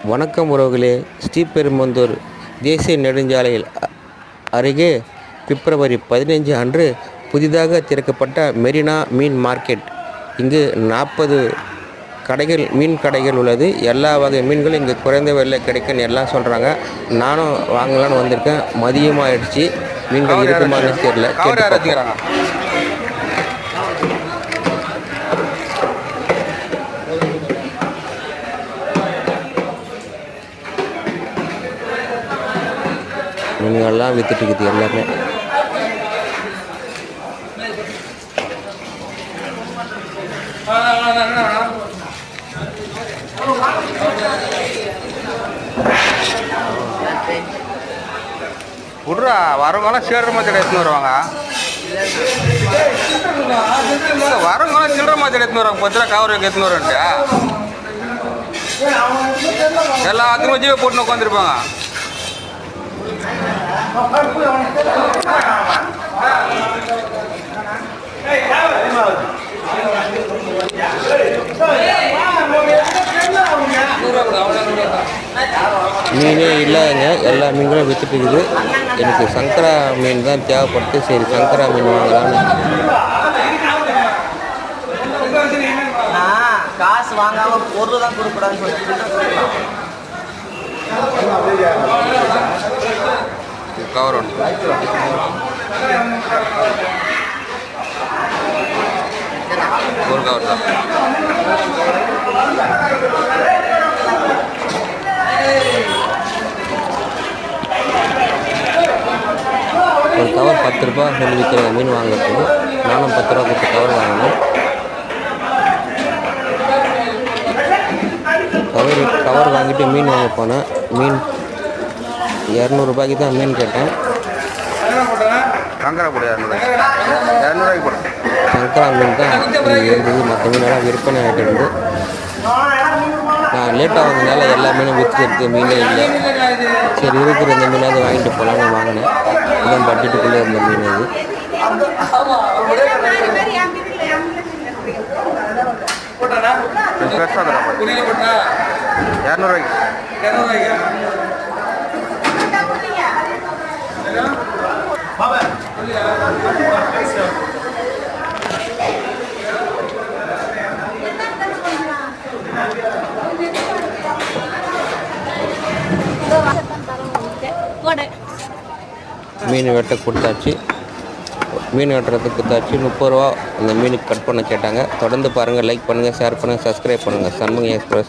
வணக்கம் உறவுகளே. ஸ்ரீபெரும்புதூர் தேசிய நெடுஞ்சாலையில் அருகே பிப்ரவரி 15 அன்று புதிதாக திறக்கப்பட்ட மெரினா மீன் மார்க்கெட். இங்கு 40 கடைகள், மீன் கடைகள் உள்ளது. எல்லா வகை மீன்களும் இங்கு குறைந்த விலையில் கிடைக்குன்னு எல்லாம் சொல்கிறாங்க. நானும் வாங்கலான்னு வந்திருக்கேன். மதியமாக ஆயிடுச்சு. மீன்கள் இருக்குமான்னு தெரியல. மீன்கள்லாம் வித்துட்டு இருக்குது எல்லாமே. விட்றா வரவங்களாம் சில்லற மாத்திரை எடுத்துன்னு வருவாங்க. வரவங்களாம் சில்லற மாத்திரை எடுத்துன்னு வருவாங்க. 10 ரூபா கவர் எடுத்துன்னு வருவான்ட்டு எல்லாத்துக்கும் ஜீவ போட்டுன்னு உட்காந்துருப்பாங்க. மீனே இல்லைங்க, எல்லா மீன்களும் வித்துட்டு இருக்குது. எனக்கு சங்கரா மீன் தான் தேவைப்படுது. சரி, சங்கரா மீன் வாங்கலான்னு. காசு வாங்காம பொருள் தான் கொடுக்கூடாதுன்னு சொல்லிட்டு கவர் ஒன்று ஒரு கவர் தான். ஒரு கவர் 10 ரூபா சொல்லி விற்கிற மீன் வாங்குறதுக்கு நானும் 10 ரூபா கொடுத்து கவர் வாங்கினேன். கவர் வாங்கிட்டு மீன் வாங்க போனேன். மீன் 200 ரூபாய்க்கு தான் மீன் கேட்டேன். சங்கரா போடு 200 போடு. சங்கரா மீன் தான் இருந்தது. மற்ற மீனெல்லாம் விற்பனை ஆகிட்டு இருந்து நான் லேட்டாக வந்ததுனால எல்லா மீனும் விற்றுறது மீனே இல்லை. சரி, இருக்கிற இந்த மீனாவது வாங்கிட்டு போகலான்னு வாங்கினேன். இதுதான் பட்ஜெட்டுக்குள்ளே இருந்த மீன் அது. மீன் வெட்ட கொடுத்தாச்சு. மீன் வெட்டுறதுக்கு கொடுத்தாச்சு. 30 ரூபா அந்த மீனுக்கு கட் பண்ண கேட்டாங்க. தொடர்ந்து பாருங்கள், லைக் பண்ணுங்கள், ஷேர் பண்ணுங்கள், சப்ஸ்கிரைப் பண்ணுங்கள். சண்முகம் எக்ஸ்பிரஸ்.